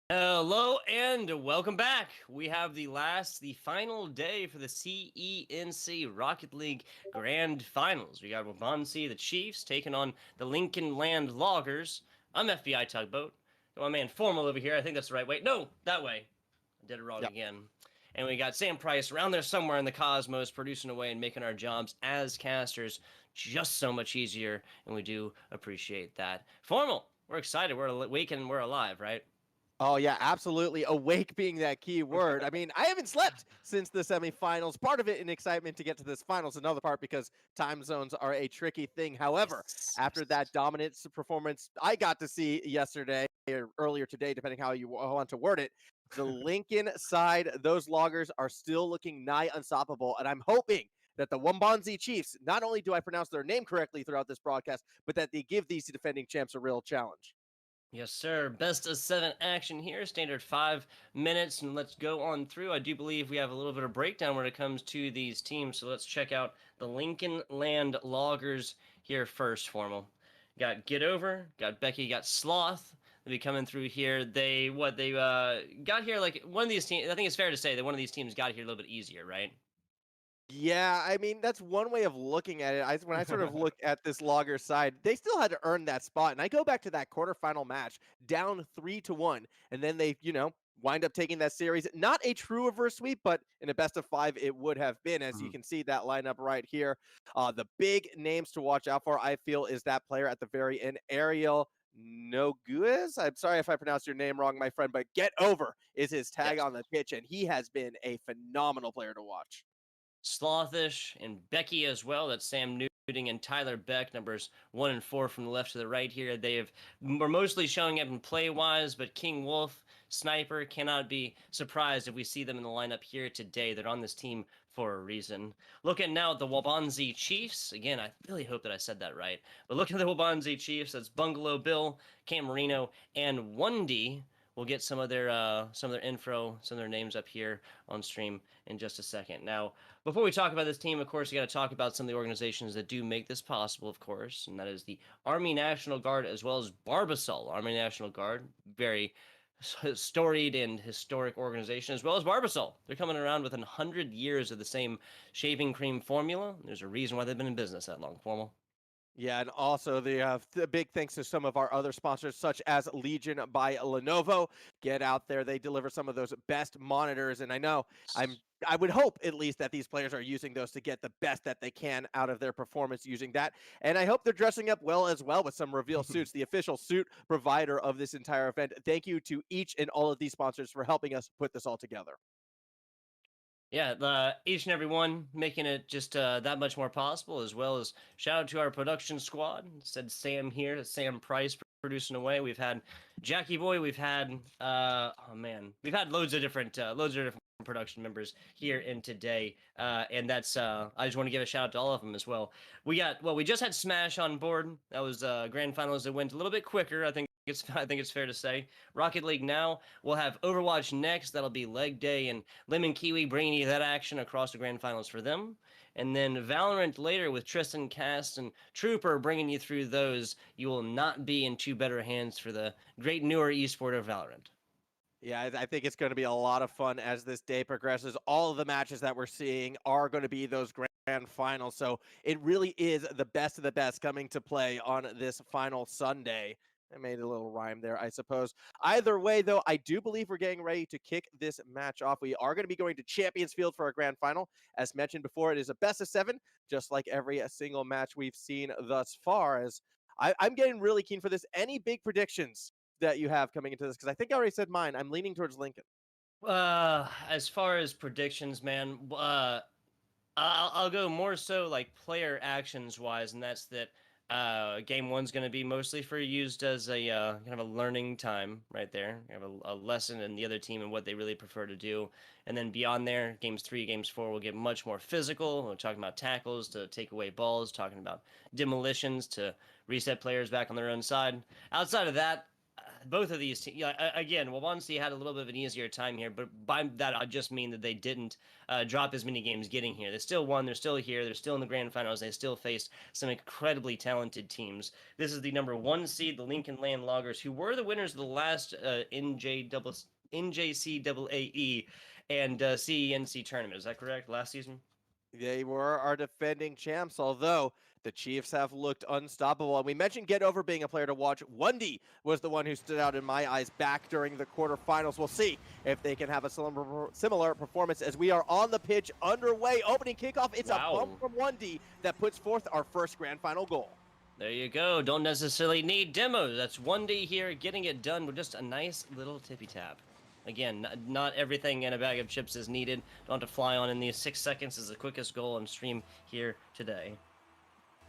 Hello and welcome back. We have the final day for the CENC Rocket League Grand Finals. We got Waubonsee, the Chiefs, taking on the Lincoln Land Loggers. I'm FBI Tugboat. Got my man Formal over here. I think that's the right way. No, that way. I did it wrong Yep. again. And we got Sam Price around there somewhere in the cosmos, producing away and making our jobs as casters just so much easier. And we do appreciate that. Formal, we're excited. We're awake and we're alive, right? Oh yeah, absolutely. Awake being that key word. I mean, I haven't slept since the semifinals. Part of it in excitement to get to this finals, another part because time zones are a tricky thing. However, Yes. after that dominant performance I got to see yesterday or earlier today, depending how you want to word it, the Lincoln side, those loggers are still looking nigh unstoppable, and I'm hoping that the Waubonsee Chiefs, not only do I pronounce their name correctly throughout this broadcast, but that they give these defending champs a real challenge. Yes, sir. Best of seven action here. Standard 5 minutes, and let's go on through. I do believe we have a little bit of breakdown when it comes to these teams, so let's check out the Lincoln Land Loggers here first. Formal. Got Get Over, got Becky, got Sloth. They'll be coming through here. They got here like one of these teams. I think it's fair to say that one of these teams got here a little bit easier, right? Yeah, I mean, that's one way of looking at it. When I sort of look at this logger side, they still had to earn that spot. And I go back to that quarterfinal match, down 3-1, and then they, wind up taking that series. Not a true reverse sweep, but in a best of five, it would have been, as you Mhm. can see that lineup right here. The big names to watch out for, I feel, is that player at the very end, Ariel Noguez. I'm sorry if I pronounced your name wrong, my friend, but Get Over is his tag Yes. on the pitch, and he has been a phenomenal player to watch. Slothish and Becky as well. That's Sam Newting and Tyler Beck, numbers 1 and 4 from the left to the right here. We're mostly showing up in play wise, but King Wolf, Sniper cannot be surprised if we see them in the lineup here today. They're on this team for a reason. Looking now at the Waubonsee Chiefs. Again, I really hope that I said that right. But looking at the Waubonsee Chiefs, that's Bungalow Bill, Cam Marino, and Wundy. We'll get some of their info, some of their names up here on stream in just a second. Now, before we talk about this team, of course, you got to talk about some of the organizations that do make this possible, of course, and that is the Army National Guard as well as Barbasol Army National Guard. Very storied and historic organization, as well as Barbasol. They're coming around with 100 years of the same shaving cream formula. There's a reason why they've been in business that long, Formal. Yeah, and also the big thanks to some of our other sponsors, such as Legion by Lenovo. Get out there; they deliver some of those best monitors, and I would hope at least that these players are using those to get the best that they can out of their performance using that. And I hope they're dressing up well as well with some reveal suits, the official suit provider of this entire event. Thank you to each and all of these sponsors for helping us put this all together. Yeah, each and every one making it just that much more possible, as well as shout out to our production squad. Said Sam here, Sam Price producing away. We've had Jackie Boy, we've had oh man, we've had loads of different production members here in today, and that's I just want to give a shout out to all of them as well. We just had Smash on board. That was grand finals that went a little bit quicker. I think it's fair to say. Rocket League now. We'll have Overwatch next. That'll be leg day, and Lemon Kiwi bringing you that action across the grand finals for them. And then Valorant later with Tristan Cast and Trooper bringing you through those. You will not be in too better hands for the great newer esport of Valorant. Yeah, I think it's going to be a lot of fun as this day progresses. All of the matches that we're seeing are going to be those grand finals. So it really is the best of the best coming to play on this final Sunday. I made a little rhyme there, I suppose. Either way, though, I do believe we're getting ready to kick this match off. We are going to be going to Champions Field for our grand final. As mentioned before, it is a best of seven, just like every single match we've seen thus far. As I'm getting really keen for this. Any big predictions that you have coming into this? Because I think I already said mine. I'm leaning towards Lincoln. As far as predictions, man, I'll go more so like player actions wise, and that's that game one's going to be mostly for used as a kind of a learning time right there. You have a lesson in the other team and what they really prefer to do, and then beyond there, games three, games four will get much more physical. We're talking about tackles to take away balls, talking about demolitions to reset players back on their own side. Outside of that. both of these teams, yeah, again, Waubonsee had a little bit of an easier time here, but by that I just mean that they didn't drop as many games getting here. They still won. They're still here. They're still in the grand finals. They still faced some incredibly talented teams. This is the number 1 seed, the Lincoln Land Loggers, who were the winners of the last NJCAA and CENC tournament. Is that correct? Last season? They were our defending champs, although the Chiefs have looked unstoppable. And we mentioned Get Over being a player to watch. Wendy was the one who stood out in my eyes back during the quarterfinals. We'll see if they can have a similar performance as we are on the pitch underway. Opening kickoff, it's a bump from Wendy that puts forth our first grand final goal. There you go. Don't necessarily need demos. That's 1D here, getting it done with just a nice little tippy tap. Again, not everything in a bag of chips is needed. Don't have to fly on in these 6 seconds is the quickest goal on stream here today.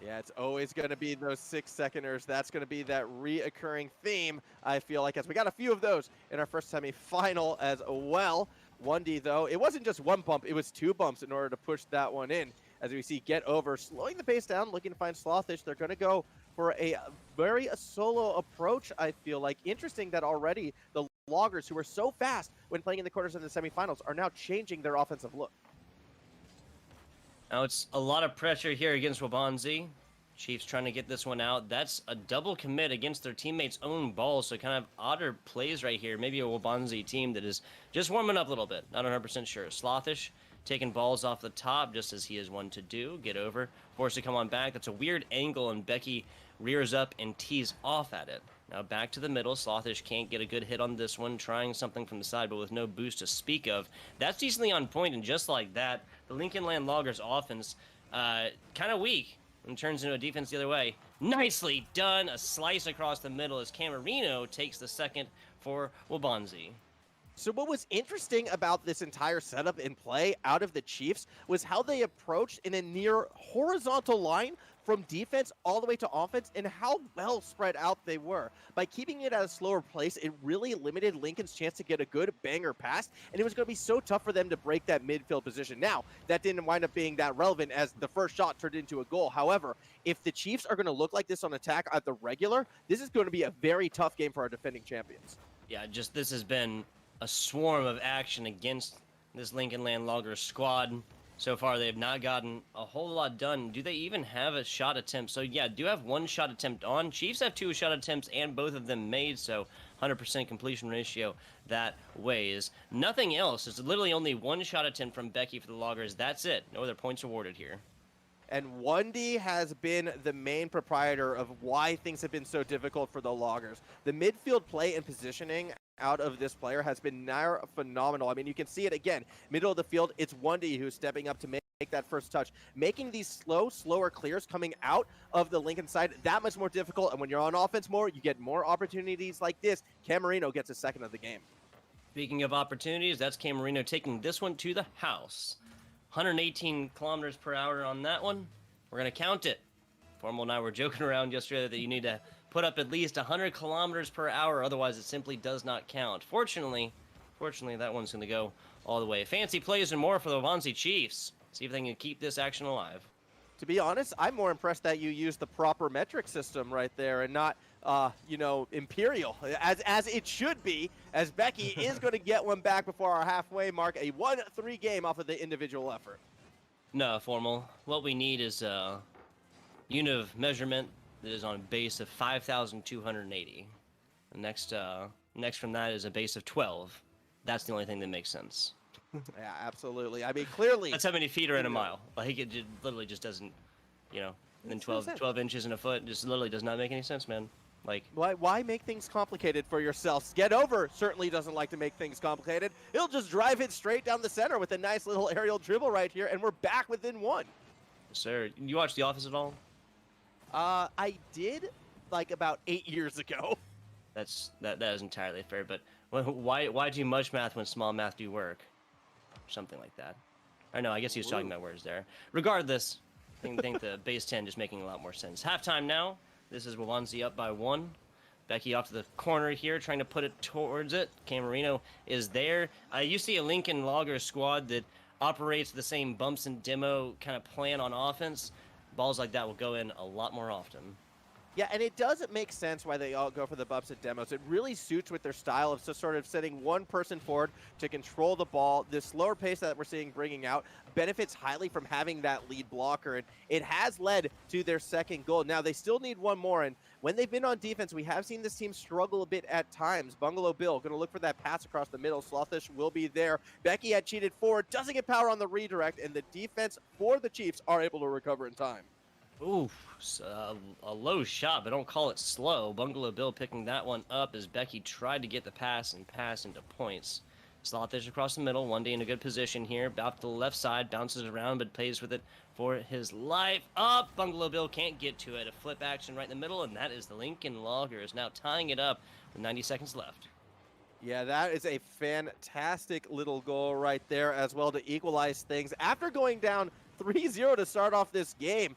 Yeah, it's always going to be those 6-seconders. That's going to be that reoccurring theme, I feel like, as we got a few of those in our first semifinal as well. 1D, though, it wasn't just one bump. It was 2 bumps in order to push that one in. As we see Get Over slowing the pace down, looking to find Slothish. They're going to go for a very solo approach, I feel like. Interesting that already the Loggers, who were so fast when playing in the quarters and the semifinals, are now changing their offensive look. Now it's a lot of pressure here against Waubonsee. Chiefs trying to get this one out. That's a double commit against their teammates' own ball, so kind of odder plays right here. Maybe a Waubonsee team that is just warming up a little bit. Not 100% sure. Slothish taking balls off the top, just as he is one to do. Get over. Forced to come on back. That's a weird angle, and Becky rears up and tees off at it. Now back to the middle. Slothish can't get a good hit on this one. Trying something from the side, but with no boost to speak of. That's decently on point, and just like that, the Lincoln Land Loggers offense kind of weak and turns into a defense the other way. Nicely done. A slice across the middle as Camerino takes the second for Waubonsee. So what was interesting about this entire setup and play out of the Chiefs was how they approached in a near horizontal line from defense all the way to offense and how well spread out they were. By keeping it at a slower pace, it really limited Lincoln's chance to get a good banger pass, and it was going to be so tough for them to break that midfield position. Now, that didn't wind up being that relevant as the first shot turned into a goal. However, if the Chiefs are going to look like this on attack at the regular, this is going to be a very tough game for our defending champions. Yeah, just this has been a swarm of action against this Lincoln Land Loggers squad. So far, they have not gotten a whole lot done. Do they even have a shot attempt? So, yeah, do have 1 shot attempt on. Chiefs have 2 shot attempts, and both of them made, so 100% completion ratio that weighs. Nothing else. It's literally only 1 shot attempt from Becky for the Loggers. That's it. No other points awarded here. And Wendy has been the main proprietor of why things have been so difficult for the Loggers. The midfield play and positioning out of this player has been near phenomenal. I mean, you can see it again. Middle of the field, it's Wendy who's stepping up to make that first touch. Making these slower clears coming out of the Lincoln side that much more difficult. And when you're on offense more, you get more opportunities like this. Camerino gets a second of the game. Speaking of opportunities, that's Camerino taking this one to the house. 118 kilometers per hour on that one. We're going to count it. Formal and I were joking around yesterday that you need to put up at least 100 kilometers per hour, otherwise it simply does not count. Fortunately, that one's going to go all the way. Fancy plays and more for the Waubonsee Chiefs. See if they can keep this action alive. To be honest, I'm more impressed that you used the proper metric system right there and not, Imperial, as it should be, as Becky is going to get one back before our halfway mark, a 1-3 game off of the individual effort. No, Formal. What we need is a unit of measurement that is on a base of 5,280. The next from that is a base of 12. That's the only thing that makes sense. Yeah, absolutely. I mean, clearly. That's how many feet are in a mile. Like, it literally just doesn't, and then 12 inches in a foot just literally does not make any sense, man. Like, why make things complicated for yourselves? Get Over certainly doesn't like to make things complicated. He'll just drive it straight down the center with a nice little aerial dribble right here, and we're back within 1. Sir, you watch The Office at all? I did, like, about 8 years ago. That is entirely fair, but why do much math when small math do work? Something like that. I know, I guess he was talking about words there. Regardless, I think the base 10 just making a lot more sense. Halftime now. This is Waubonsee up by 1. Becky off to the corner here, trying to put it towards it. Camerino is there. You see a Lincoln Loggers squad that operates the same bumps and demo kind of plan on offense. Balls like that will go in a lot more often. Yeah, and it doesn't make sense why they all go for the bumps and demos. It really suits with their style of just sort of sending one person forward to control the ball. The slower pace that we're seeing bringing out benefits highly from having that lead blocker, and it has led to their second goal. Now, they still need one more, and when they've been on defense, we have seen this team struggle a bit at times. Bungalow Bill going to look for that pass across the middle. Slothish will be there. Becky had cheated forward, doesn't get power on the redirect, and the defense for the Chiefs are able to recover in time. Oof, a low shot, but don't call it slow. Bungalow Bill picking that one up as Becky tried to get the pass and pass into points. Slothish across the middle, one day in a good position here. Out to the left side, bounces around, but plays with it for his life. Up, Bungalow Bill can't get to it. A flip action right in the middle, and that is the Lincoln Loggers now tying it up with 90 seconds left. Yeah, that is a fantastic little goal right there as well to equalize things. After going down 3-0 to start off this game,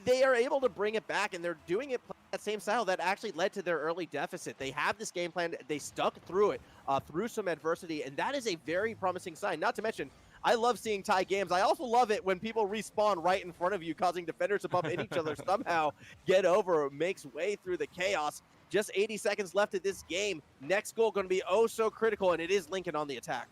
they are able to bring it back, and they're doing it that same style that actually led to their early deficit. They have this game plan. They stuck through it, through some adversity, and that is a very promising sign. Not to mention, I love seeing tie games. I also love it when people respawn right in front of you, causing defenders to bump into each other, somehow get over, makes way through the chaos. Just 80 seconds left in this game. Next goal going to be oh so critical, and it is Lincoln on the attack.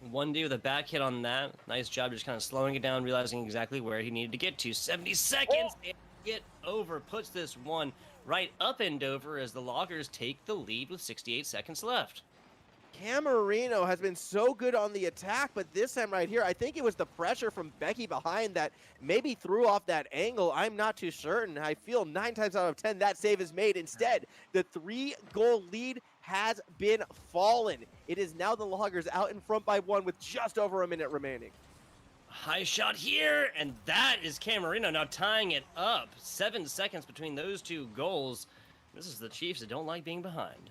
One D with a back hit on that. Nice job just kind of slowing it down, realizing exactly where he needed to get to. 70 seconds, and get over, puts this one right up and over as the Loggers take the lead with 68 seconds left. Camarino has been so good on the attack, but this time right here, I think it was the pressure from Becky behind that maybe threw off that angle. I'm not too certain. I feel 9 times out of 10 that save is made. Instead, the 3-goal lead has been fallen. It is now the Loggers out in front by 1 with just over a minute remaining. High shot here, and that is Camarino now tying it up. 7 seconds between those two goals. This is the Chiefs that don't like being behind.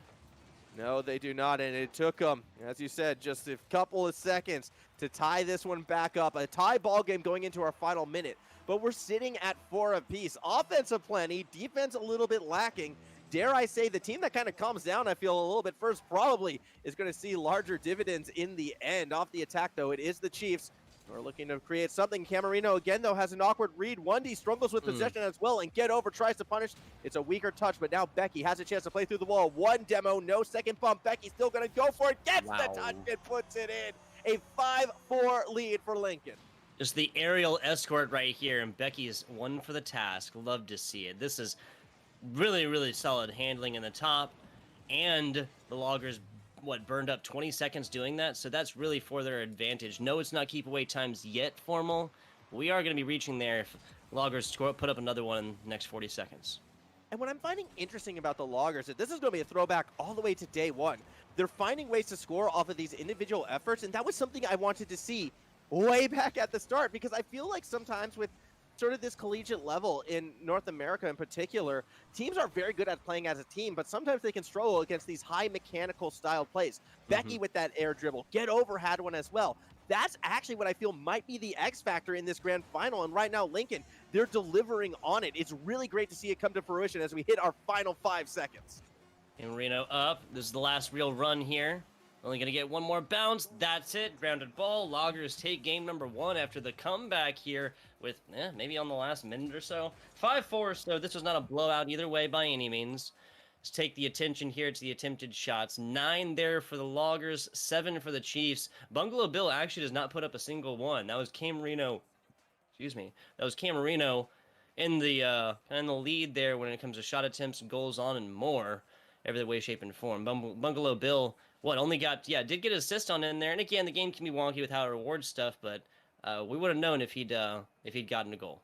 No, they do not, and it took them, as you said, just a couple of seconds to tie this one back up. A tie ball game going into our final minute, but we're sitting at 4 apiece. Offense aplenty, defense a little bit lacking. Dare I say, the team that kind of calms down, I feel, a little bit first probably is going to see larger dividends in the end. Off the attack, though, it is the Chiefs. We're looking to create something. Camarino, again, though, has an awkward read. 1D struggles with possession as well, and get over, tries to punish. It's a weaker touch, but now Becky has a chance to play through the wall. One demo, no second bump. Becky still going to go for it, gets the touch and puts it in. A 5-4 lead for Lincoln. Just the aerial escort right here, and Becky's one for the task. Love to see it. This is really, really solid handling in the top, and the Loggers burned up 20 seconds doing that, so that's really for their advantage. No, it's not keep away times yet, Formal. We are going to be reaching there if Loggers put up another one in the next 40 seconds. And what I'm finding interesting about the Loggers is this is going to be a throwback all the way to day one. They're finding ways to score off of these individual efforts, and that was something I wanted to see way back at the start, because I feel like sometimes with sort of this collegiate level in North America in particular, teams are very good at playing as a team, but sometimes they can struggle against these high mechanical style plays. Becky with that air dribble, get over had one as well. That's actually what I feel might be the X factor in this grand final, and right now Lincoln, they're delivering on it. It's really great to see it come to fruition as we hit our final 5 seconds. And Reno up. This is the last real run here. Only going to get one more bounce. That's it. Grounded ball. Loggers take game number 1 after the comeback here with maybe on the last minute or so. 5-4, so this was not a blowout either way by any means. Let's take the attention here to the attempted shots. 9 there for the Loggers, 7 for the Chiefs. Bungalow Bill actually does not put up a single one. That was Camarino. Excuse me. That was Camarino in the lead there when it comes to shot attempts, goals on, and more. Every way, shape, and form. Bungalow Bill, only got, did get an assist on in there. And again, the game can be wonky with how it rewards stuff, but we would have known if he'd gotten a goal.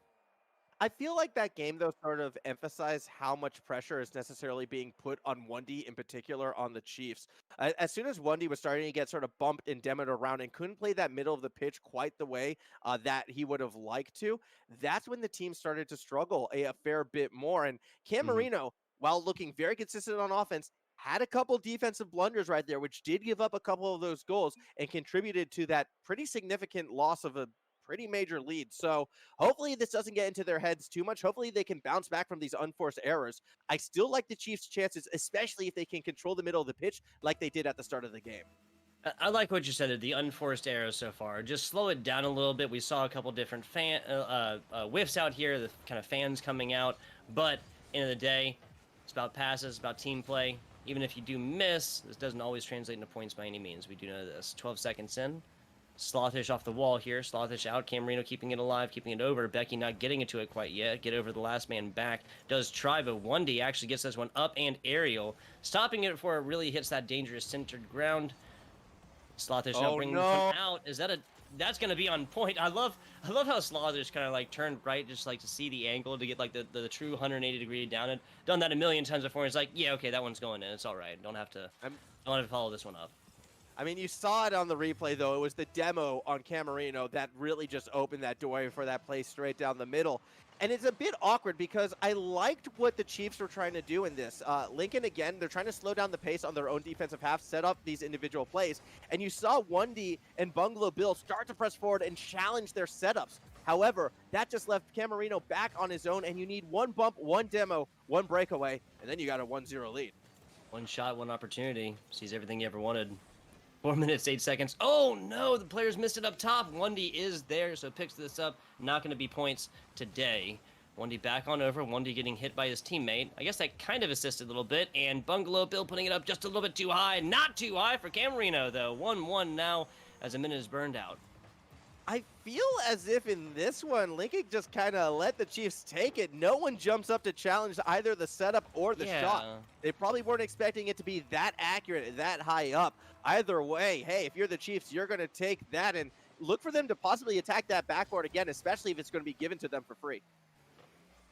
I feel like that game, though, sort of emphasized how much pressure is necessarily being put on 1D, in particular on the Chiefs. As soon as 1D was starting to get sort of bumped and demoed around and couldn't play that middle of the pitch quite the way that he would have liked to, that's when the team started to struggle a fair bit more. And Camarino, while looking very consistent on offense, had a couple defensive blunders right there, which did give up a couple of those goals and contributed to that pretty significant loss of a pretty major lead. So hopefully this doesn't get into their heads too much. Hopefully they can bounce back from these unforced errors. I still like the Chiefs' chances, especially if they can control the middle of the pitch like they did at the start of the game. I like what you said, the unforced errors so far. Just slow it down a little bit. We saw a couple different whiffs out here, the kind of fans coming out, but End of the day, it's about passes, it's about team play. Even if you do miss, this doesn't always translate into points by any means. We do know this. 12 seconds in. Slothish off the wall here. Slothish out. Camarino keeping it alive, keeping it over. Becky not getting into it quite yet. Get over the last man back. Does try, but 1D actually gets this one up and aerial. Stopping it before it really hits that dangerous centered ground. Slothish now bringing from out. Is that a... That's going to be on point. I love how Slothish kind of like turned right just like to see the angle to get like the true 180 degree down it. Done that a million times before. And it's like, yeah, okay, that one's going in. It's all right. Don't have to follow this one up. I mean, you saw it on the replay, though. It was the demo on Camarino that really just opened that door for that play straight down the middle. And it's a bit awkward because I liked what the Chiefs were trying to do in this. Lincoln, again, they're trying to slow down the pace on their own defensive half, set up these individual plays. And you saw 1D and Bungalow Bill start to press forward and challenge their setups. However, that just left Camarino back on his own, and you need one bump, one demo, one breakaway, and then you got a 1-0 lead. One shot, one opportunity. Sees everything you ever wanted. 4 minutes, 8 seconds. Oh, no, the players missed it up top. 1D is there, so picks this up. Not going to be points today. 1D back on over. 1D getting hit by his teammate. I guess that kind of assisted a little bit. And Bungalow Bill putting it up just a little bit too high. Not too high for Camarino, though. 1-1 now as a minute is burned out. I feel as if in this one, Lincoln just kind of let the Chiefs take it. No one jumps up to challenge either the setup or the shot. They probably weren't expecting it to be that accurate, that high up. Either way, hey, if you're the Chiefs, you're going to take that and look for them to possibly attack that backboard again, especially if it's going to be given to them for free.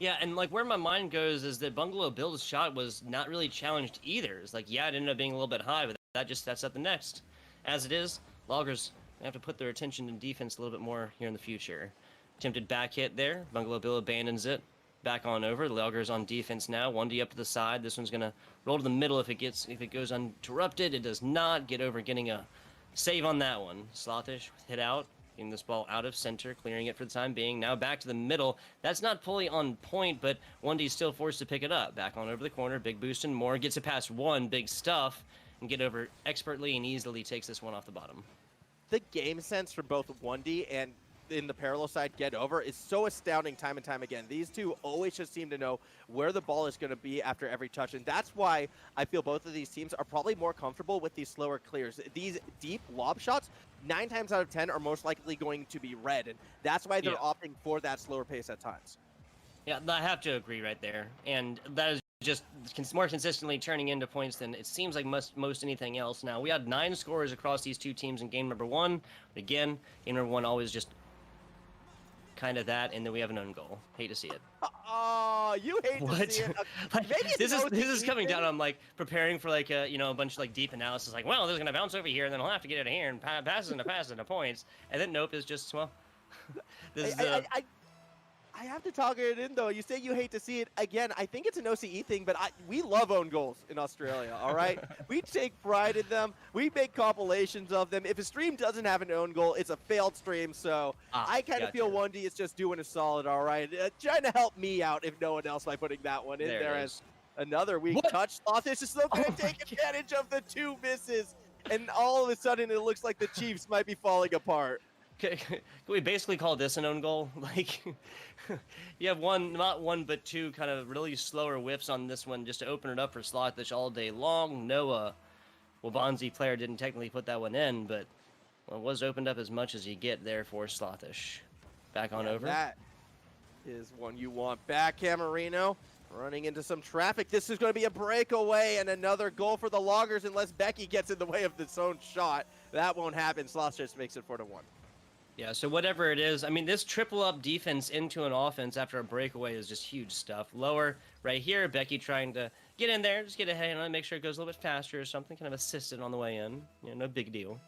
Yeah, and like where my mind goes is that Bungalow Bill's shot was not really challenged either. It's like, yeah, it ended up being a little bit high, but that just sets up the next. As it is, Loggers have to put their attention in defense a little bit more here in the future. Attempted back hit there. Bungalow Bill abandons it. Back on over. The Loggers on defense now. 1D up to the side. This one's gonna roll to the middle if it goes uninterrupted. It does not get over, getting a save on that one. Slothish hit out, getting this ball out of center, clearing it for the time being. Now back to the middle. That's not fully on point, but 1D still forced to pick it up. Back on over the corner. Big boost and more. Gets it past one. Big stuff. And get over expertly and easily takes this one off the bottom. The game sense for both 1D and in the parallel side get over is so astounding time and time again. These two always just seem to know where the ball is going to be after every touch, and that's why I feel both of these teams are probably more comfortable with these slower clears. These deep lob shots, 9 times out of 10 are most likely going to be red, and that's why they're opting for that slower pace at times. Yeah, I have to agree right there, and that is just more consistently turning into points than it seems like most anything else. Now, we had 9 scorers across these two teams in game number 1. But again, game number 1 always just kind of that, and then we have an own goal. Hate to see it. Oh, you hate to see it. Like, this is coming down. I'm like preparing for like a bunch of like deep analysis. Like, well, this is gonna bounce over here, and then I'll have to get it here and pass into points. And then nope, it's just this is I have to talk it in, though. You say you hate to see it. Again, I think it's an OCE thing, but we love own goals in Australia, all right? We take pride in them. We make compilations of them. If a stream doesn't have an own goal, it's a failed stream, so I kind of feel 1D is just doing a solid, all right? Trying to help me out, if no one else, by putting that one in there as another weak touch. This is still going to take advantage of the 2 misses, and all of a sudden it looks like the Chiefs might be falling apart. Can we basically call this an own goal? Like, you have not one, but 2 kind of really slower whiffs on this one just to open it up for Slothish all day long. No, Waubonsee player didn't technically put that one in, but it was opened up as much as you get there for Slothish. Back on over. That is one you want back, Camarino. Running into some traffic. This is going to be a breakaway and another goal for the Loggers unless Becky gets in the way of its own shot. That won't happen. Slothish makes it 4-1. Yeah, so whatever it is, I mean, this triple-up defense into an offense after a breakaway is just huge stuff. Lower right here, Becky trying to get in there, just get ahead and make sure it goes a little bit faster or something, kind of assisted on the way in. No big deal.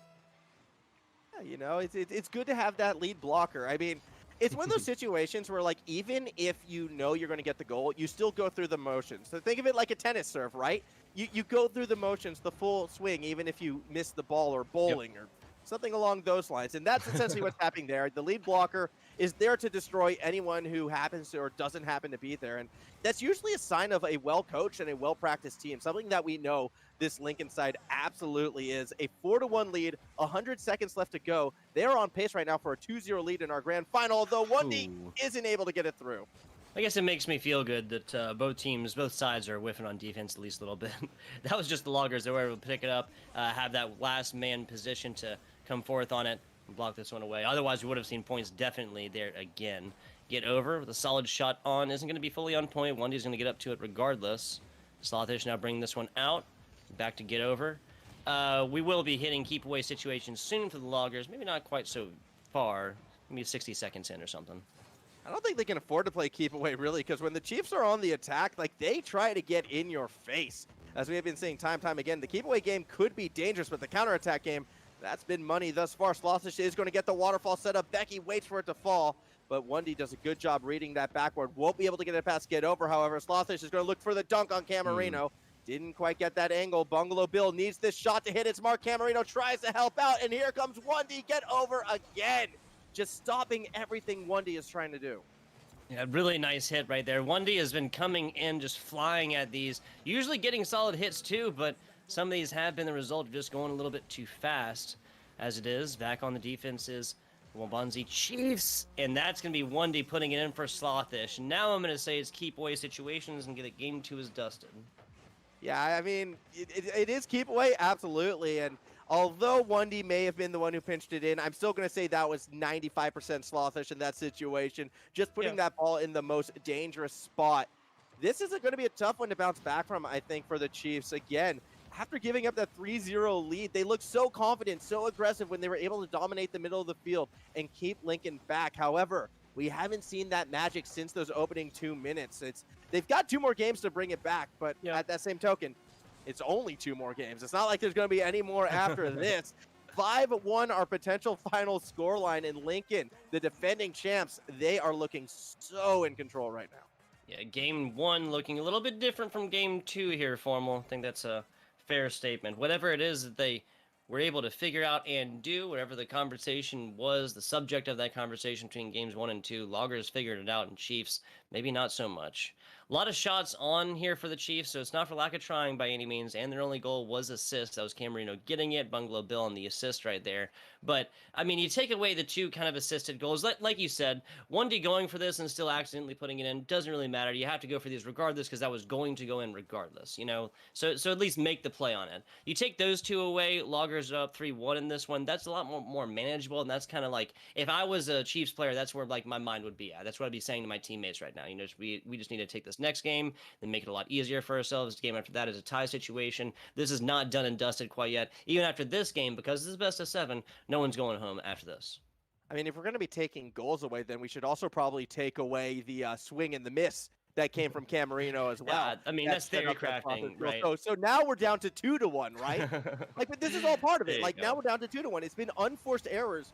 Yeah, it's good to have that lead blocker. I mean, it's one of those situations where, like, even if you know you're going to get the goal, you still go through the motions. So think of it like a tennis serve, right? You go through the motions, the full swing, even if you miss the ball or bowling or something along those lines. And that's essentially what's happening there. The lead blocker is there to destroy anyone who happens to or doesn't happen to be there. And that's usually a sign of a well-coached and a well-practiced team, something that we know this Lincoln side absolutely is. A 4-1 lead, 100 seconds left to go. They're on pace right now for a 2-0 lead in our grand final, although 1D isn't able to get it through. I guess it makes me feel good that both sides are whiffing on defense at least a little bit. That was just the Loggers that were able to pick it up, have that last man position to come forth on it and block this one away. Otherwise, we would have seen points definitely there again. Get over with a solid shot on. Isn't going to be fully on point. Wendy's going to get up to it regardless. Slothish now bringing this one out. Back to get over. We will be hitting keep away situations soon for the Loggers. Maybe not quite so far. Maybe 60 seconds in or something. I don't think they can afford to play keep away, really, because when the Chiefs are on the attack, like, they try to get in your face. As we have been saying time again, the keep away game could be dangerous, but the counterattack game, that's been money thus far. Slothish is going to get the waterfall set up. Becky waits for it to fall, but Wendy does a good job reading that backward. Won't be able to get it past get over, however. Slothish is going to look for the dunk on Camarino. Didn't quite get that angle. Bungalow Bill needs this shot to hit its mark. Camarino tries to help out, and here comes Wendy. Get over again. Just stopping everything Wendy is trying to do. Yeah, really nice hit right there. Wendy has been coming in, just flying at these, usually getting solid hits too, but some of these have been the result of just going a little bit too fast. As it is, back on the defense is Waubonsee Chiefs, and that's going to be Wendy putting it in for Slothish. Now I'm going to say it's keep away situations and get it game 2 is dusted. Yeah, I mean, it is keep away, absolutely, and although Wendy may have been the one who pinched it in, I'm still going to say that was 95% Slothish in that situation, just putting that ball in the most dangerous spot. This is going to be a tough one to bounce back from, I think, for the Chiefs. Again, after giving up that 3-0 lead, they looked so confident, so aggressive when they were able to dominate the middle of the field and keep Lincoln back. However, we haven't seen that magic since those opening 2 minutes. They've got 2 more games to bring it back, but at that same token, it's only 2 more games. It's not like there's going to be any more after this. 5-1, our potential final scoreline in Lincoln. The defending champs, they are looking so in control right now. Yeah, game 1 looking a little bit different from game 2 here, Formal. I think that's a fair statement. Whatever it is that they were able to figure out and do, whatever the conversation was, the subject of that conversation between games 1 and 2, Loggers figured it out, and Chiefs, maybe not so much. A lot of shots on here for the Chiefs, so it's not for lack of trying by any means, and their only goal was assist. That was Camarino getting it, Bungalow Bill on the assist right there. But, I mean, you take away the 2 kind of assisted goals. Like you said, Wendy going for this and still accidentally putting it in doesn't really matter. You have to go for these regardless because that was going to go in regardless, you know? So at least make the play on it. You take those 2 away, Loggers are up 3-1 in this one. That's a lot more manageable, and that's kind of like, if I was a Chiefs player, that's where, like, my mind would be at. That's what I'd be saying to my teammates right now. You know, we just need to take this next game, then make it a lot easier for ourselves. The game after that is a tie situation. This is not done and dusted quite yet. Even after this game, because this is best of 7, no one's going home after this. I mean, if we're going to be taking goals away, then we should also probably take away the swing and the miss that came from Camarino as well. Yeah, I mean, that's theory crafting, right? So now we're down to 2-1, right? Like, but this is all part of it. Like, now we're down to 2-1. It's been unforced errors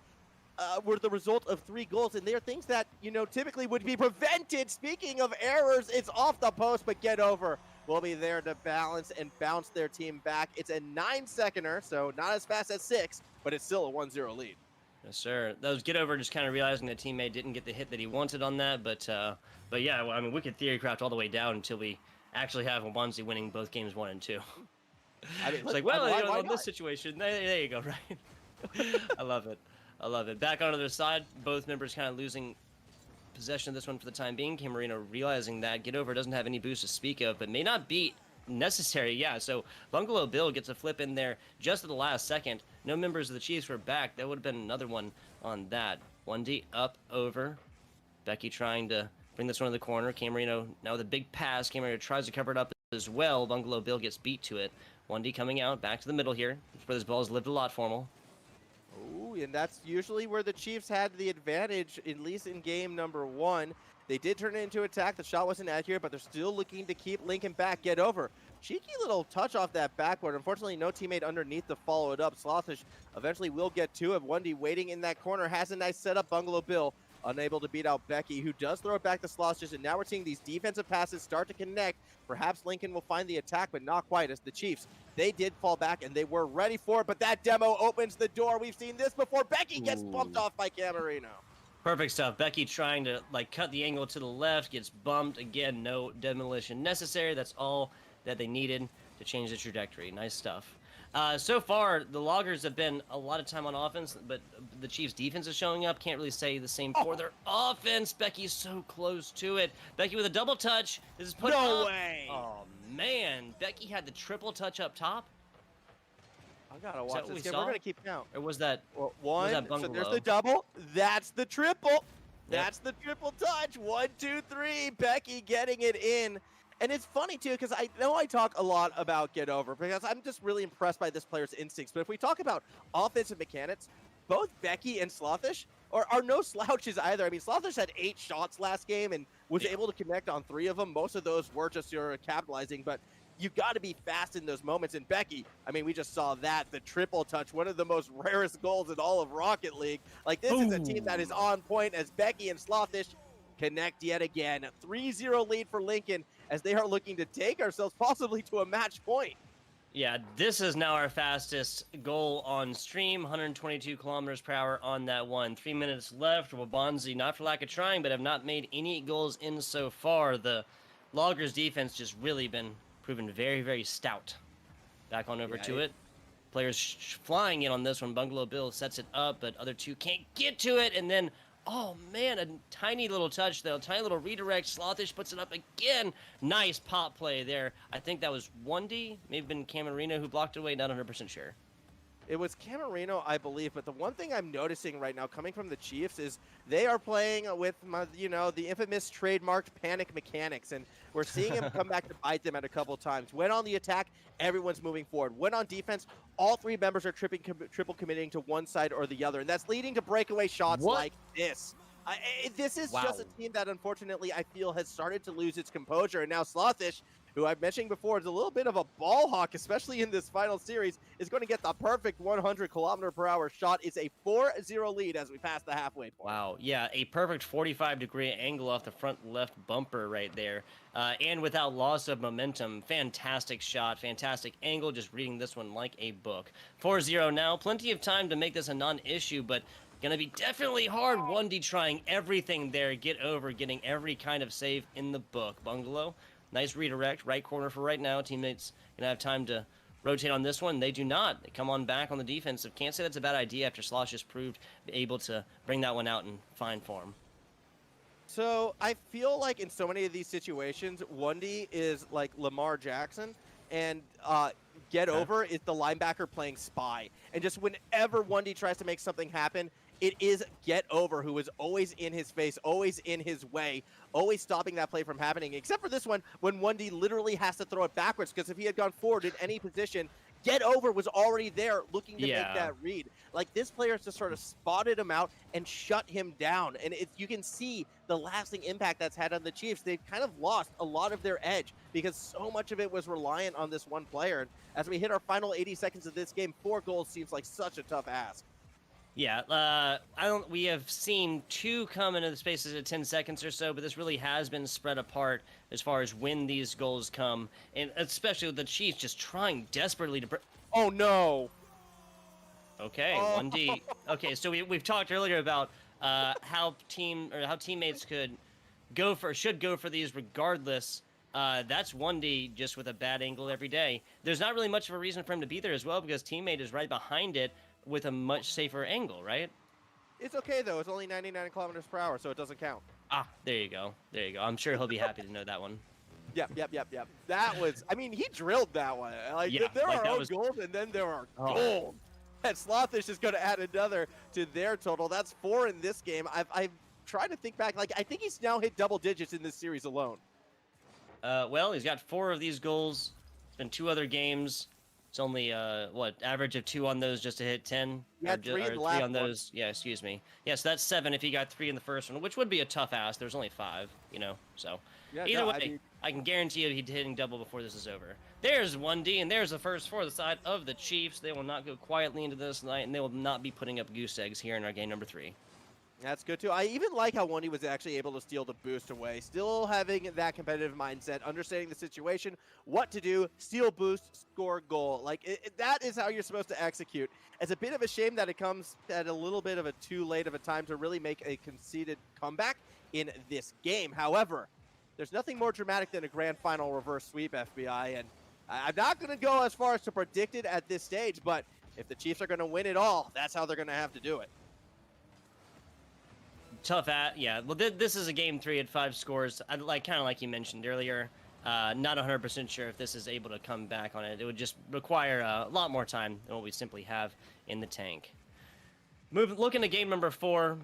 were the result of 3 goals, and they're things that, you know, typically would be prevented. Speaking of errors, it's off the post, but get over. Will be there to balance and bounce their team back. It's a 9-seconder, so not as fast as 6, but it's still a 1-0 lead. Yes, sir. That was get over just kind of realizing the teammate didn't get the hit that he wanted on that, but yeah, well, I mean, we could theory craft all the way down until we actually have Waubonsee winning both games 1 and 2. I mean, it's like, well, why in this situation, there you go, right? I love it. I love it. Back onto their side, both members kind of losing possession of this one for the time being. Camarino realizing that get over doesn't have any boost to speak of, but may not be necessary. Yeah, so Bungalow Bill gets a flip in there just at the last second. No members of the Chiefs were back. That would have been another one on that. 1D up over. Becky trying to bring this one to the corner. Camarino now with a big pass. Camarino tries to cover it up as well. Bungalow Bill gets beat to it. 1D coming out back to the middle here. That's where this ball has lived a lot, Formal. Ooh, and that's usually where the Chiefs had the advantage, at least in game number 1. They did turn it into attack. The shot wasn't accurate, but they're still looking to keep Lincoln back. Get over. Cheeky little touch off that backboard. Unfortunately, no teammate underneath to follow it up. Slothish eventually will get to it. Wendy waiting in that corner. Has a nice setup. Bungalow Bill unable to beat out Becky, who does throw it back to Slothish. And now we're seeing these defensive passes start to connect. Perhaps Lincoln will find the attack, but not quite, as the Chiefs, they did fall back and they were ready for it. But that demo opens the door. We've seen this before. Becky gets bumped off by Camarino. Perfect stuff. Becky trying to cut the angle to the left, gets bumped. Again, no demolition necessary. That's all that they needed to change the trajectory. Nice stuff. So far, the Loggers have been a lot of time on offense, but the Chiefs' defense is showing up. Can't really say the same for their offense. Becky's so close to it. Becky with a double touch. This is put No up. way. Oh, man. Becky had the triple touch up top. I gotta watch this game. We're gonna keep count. Or was that one? Was that bungalow? So there's the double. That's the triple. That's the triple touch. 1, 2, 3. Becky getting it in. And it's funny, too, because I know I talk a lot about get over because I'm just really impressed by this player's instincts. But if we talk about offensive mechanics, both Becky and Slothish are no slouches either. I mean, Slothish had 8 shots last game and was able to connect on 3 of them. Most of those were just capitalizing, but you've got to be fast in those moments. And Becky, I mean, we just saw that, the triple touch, one of the most rarest goals in all of Rocket League. Like, this is a team that is on point as Becky and Slothish connect yet again. 3-0 lead for Lincoln as they are looking to take ourselves possibly to a match point. Yeah, this is now our fastest goal on stream, 122 kilometers per hour on that one. 3 minutes left. Waubonsee, not for lack of trying, but have not made any goals in so far. The Loggers defense just really been proven very, very stout. Back on over to it. Players flying in on this one. Bungalow Bill sets it up, but other two can't get to it, and then oh, man, a tiny little touch, though. Tiny little redirect. Slothish puts it up again. Nice pop play there. I think that was 1D. Maybe been Camarino who blocked it away. Not 100% sure. It was Camarino, I believe. But the one thing I'm noticing right now coming from the Chiefs is they are playing with, the infamous trademarked panic mechanics. And we're seeing him come back to bite them at a couple times. When on the attack, everyone's moving forward. When on defense, all 3 members are triple committing to one side or the other. And that's leading to breakaway shots like this. This is just a team that, unfortunately, I feel has started to lose its composure. And now Slothish, who I've mentioned before is a little bit of a ball hawk, especially in this final series, is going to get the perfect 100-kilometer-per-hour shot. It's a 4-0 lead as we pass the halfway point. Wow, yeah, a perfect 45-degree angle off the front left bumper right there. And without loss of momentum, fantastic shot, fantastic angle, just reading this one like a book. 4-0 now, plenty of time to make this a non-issue, but gonna be definitely hard. 1D trying everything there, get over, getting every kind of save in the book. Bungalow. Nice redirect, right corner for right now. Teammates gonna have time to rotate on this one. They do not. They come on back on the defensive. Can't say that's a bad idea after Slosh has proved able to bring that one out in fine form. So I feel like in so many of these situations, 1D is like Lamar Jackson, and get over is the linebacker playing spy. And just whenever 1D tries to make something happen, it is get over who is always in his face, always in his way, always stopping that play from happening, except for this one when 1D literally has to throw it backwards because if he had gone forward in any position, get over was already there looking to make that read. Like this player just sort of spotted him out and shut him down. And you can see the lasting impact that's had on the Chiefs. They've kind of lost a lot of their edge because so much of it was reliant on this one player. And as we hit our final 80 seconds of this game, 4 goals seems like such a tough ask. Yeah, we have seen 2 come into the spaces of 10 seconds or so, but this really has been spread apart as far as when these goals come, and especially with the Chiefs just trying desperately to. Oh no! Okay, 1D. Okay, so we've talked earlier about how teammates should go for these regardless. That's 1D just with a bad angle every day. There's not really much of a reason for him to be there as well because teammate is right behind it with a much safer angle, right? It's okay, though. It's only 99 kilometers per hour, so it doesn't count. Ah, there you go. There you go. I'm sure he'll be happy to know that one. Yep. That was, I mean, he drilled that one. There are goals, and then there are goals. And Slothish is going to add another to their total. That's 4 in this game. I've tried to think back. I think he's now hit double digits in this series alone. Well, he's got 4 of these goals. It's been 2 other games. It's only, average of 2 on those just to hit 10? Yeah, 3 on those. Yeah, excuse me. Yeah, so that's 7 if he got 3 in the first one, which would be a tough ask. There's only 5, so. Yeah, either way, I can guarantee you he's hitting double before this is over. There's 1D, and there's the first for the side of the Chiefs. They will not go quietly into this night, and they will not be putting up goose eggs here in our game number 3. That's good, too. I even like how 1D was actually able to steal the boost away. Still having that competitive mindset, understanding the situation, what to do, steal boost, score goal. That is how you're supposed to execute. It's a bit of a shame that it comes at a little bit of a too late of a time to really make a conceded comeback in this game. However, there's nothing more dramatic than a grand final reverse sweep, FBI, and I'm not going to go as far as to predict it at this stage, but if the Chiefs are going to win it all, that's how they're going to have to do it. Tough yeah. Well, this is a game 3 at 5 scores. Kind of like you mentioned earlier. Not 100% sure if this is able to come back on it. It would just require a lot more time than what we simply have in the tank. Looking at game number 4,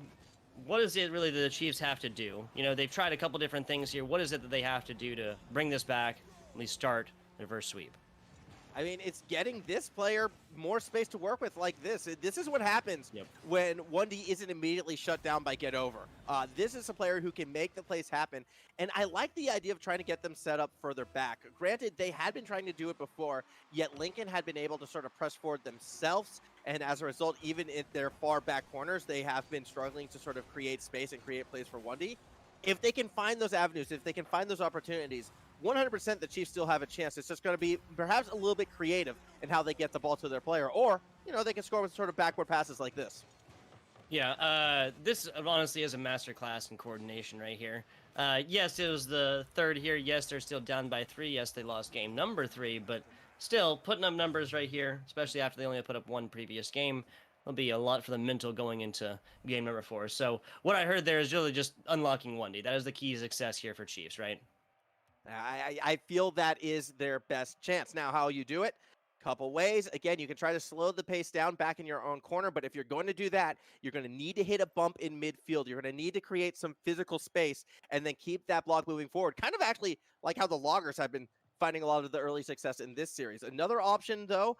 what is it really that the Chiefs have to do? You know, they've tried a couple different things here. What is it that they have to do to bring this back, at least start the reverse sweep? I mean, it's getting this player more space to work with like this. This is what happens when 1D isn't immediately shut down by Get Over. This is a player who can make the plays happen, and I like the idea of trying to get them set up further back. Granted, they had been trying to do it before, yet Lincoln had been able to sort of press forward themselves, and as a result, even in their far back corners, they have been struggling to sort of create space and create plays for 1D. If they can find those avenues, if they can find those opportunities, 100% the Chiefs still have a chance. It's just going to be perhaps a little bit creative in how they get the ball to their player, or, you know, they can score with sort of backward passes like this. Yeah, this honestly is a masterclass in coordination right here. Yes, it was the 3rd here. Yes, they're still down by 3. Yes, they lost game number 3, but still putting up numbers right here, especially after they only put up 1 previous game. There'll be a lot for the mental going into game number 4. So what I heard there is really just unlocking 1D. That is the key to success here for Chiefs, right? I feel that is their best chance. Now, how you do it? Couple ways. Again, you can try to slow the pace down back in your own corner, but if you're going to do that, you're going to need to hit a bump in midfield. You're going to need to create some physical space and then keep that block moving forward. Kind of actually like how the Loggers have been finding a lot of the early success in this series. Another option, though,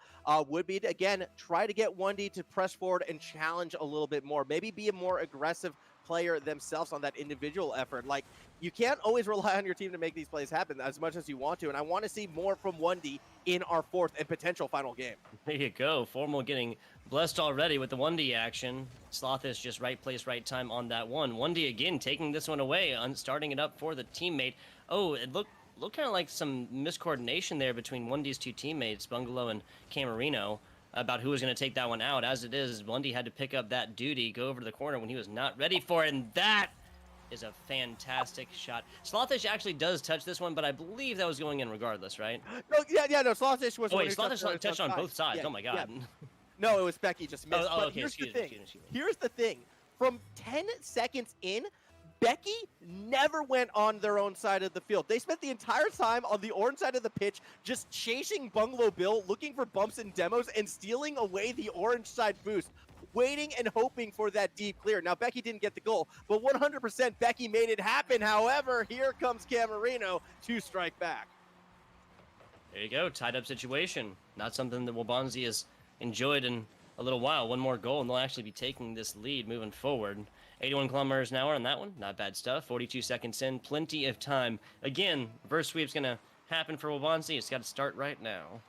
would be to, again, try to get 1D to press forward and challenge a little bit more. Maybe be a more aggressive player themselves on that individual effort. Like, you can't always rely on your team to make these plays happen as much as you want to, and I want to see more from 1D in our 4th and potential final game. There you go. Formal getting blessed already with the 1D action. Slothish just right place, right time on that one. 1D again taking this one away, starting it up for the teammate. Oh, it looked kind of like some miscoordination there between 1D's 2 teammates, Bungalow and Camarino, about who was going to take that one out. As it is, 1D had to pick up that duty, go over to the corner when he was not ready for it, and that is a fantastic shot. Slothish actually does touch this one, but I believe that was going in regardless, right? No, no, Slothish was... Oh, wait, Slothish touched on both sides. Oh, my God. Yeah. No, it was Becky just missed. Oh, okay, excuse me. Here's the thing. From 10 seconds in, Becky never went on their own side of the field. They spent the entire time on the orange side of the pitch just chasing Bungalow Bill, looking for bumps and demos, and stealing away the orange side boost, waiting and hoping for that deep clear. Now, Becky didn't get the goal, but 100% Becky made it happen. However, here comes Camarino to strike back. There you go, tied up situation. Not something that Waubonsee has enjoyed in a little while. One more goal, and they'll actually be taking this lead moving forward. 81 kilometers an hour on that one. Not bad stuff. 42 seconds in. Plenty of time. Again, reverse sweep's going to happen for Waubonsee. It's got to start right now.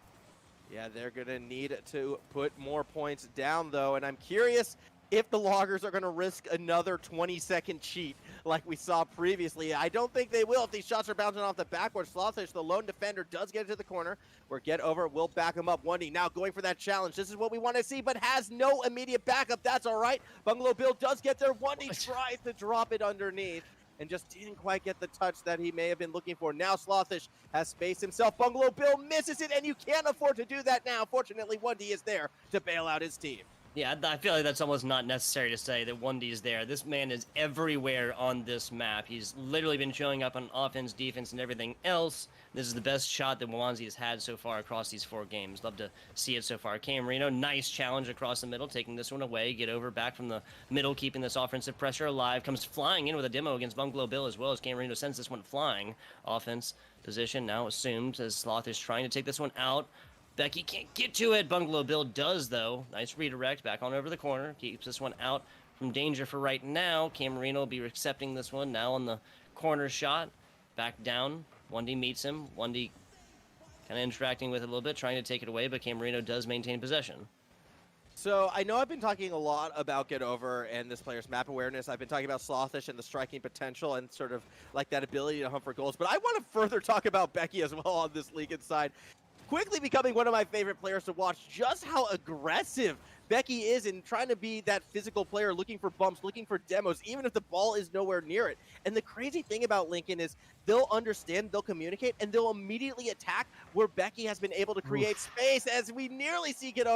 Yeah, they're going to need to put more points down, though. And I'm curious if the Loggers are going to risk another 20-second cheat like we saw previously. I don't think they will if these shots are bouncing off the backward. Slothish, the lone defender, does get it to the corner where Get Over will back him up. 1D now going for that challenge. This is what we want to see, but has no immediate backup. That's all right. Bungalow Bill does get there. 1D tries to drop it underneath and just didn't quite get the touch that he may have been looking for. Now Slothish has space himself. Bungalow Bill misses it, and you can't afford to do that now. Fortunately, 1D is there to bail out his team. Yeah, I feel like that's almost not necessary to say that 1D is there. This man is everywhere on this map. He's literally been showing up on offense, defense, and everything else. This is the best shot that Waubonsee has had so far across these 4 games. Love to see it so far. Camarino, nice challenge across the middle, taking this one away. Get Over back from the middle, keeping this offensive pressure alive. Comes flying in with a demo against Bungalow Bill as well as Camarino sends this one flying. Offense position now assumed as Sloth is trying to take this one out. Becky can't get to it. Bungalow Bill does, though. Nice redirect. Back on over the corner. Keeps this one out from danger for right now. Camarino will be accepting this one now on the corner shot. Back down. 1D meets him. 1D kind of interacting with it a little bit, trying to take it away, but Camarino does maintain possession. So I know I've been talking a lot about Get Over and this player's map awareness. I've been talking about Slothish and the striking potential and sort of like that ability to hunt for goals. But I want to further talk about Becky as well on this League side. Quickly becoming one of my favorite players to watch, just how aggressive Becky is in trying to be that physical player, looking for bumps, looking for demos, even if the ball is nowhere near it. And the crazy thing about Lincoln is they'll understand, they'll communicate, and they'll immediately attack where Becky has been able to create space, as we nearly see get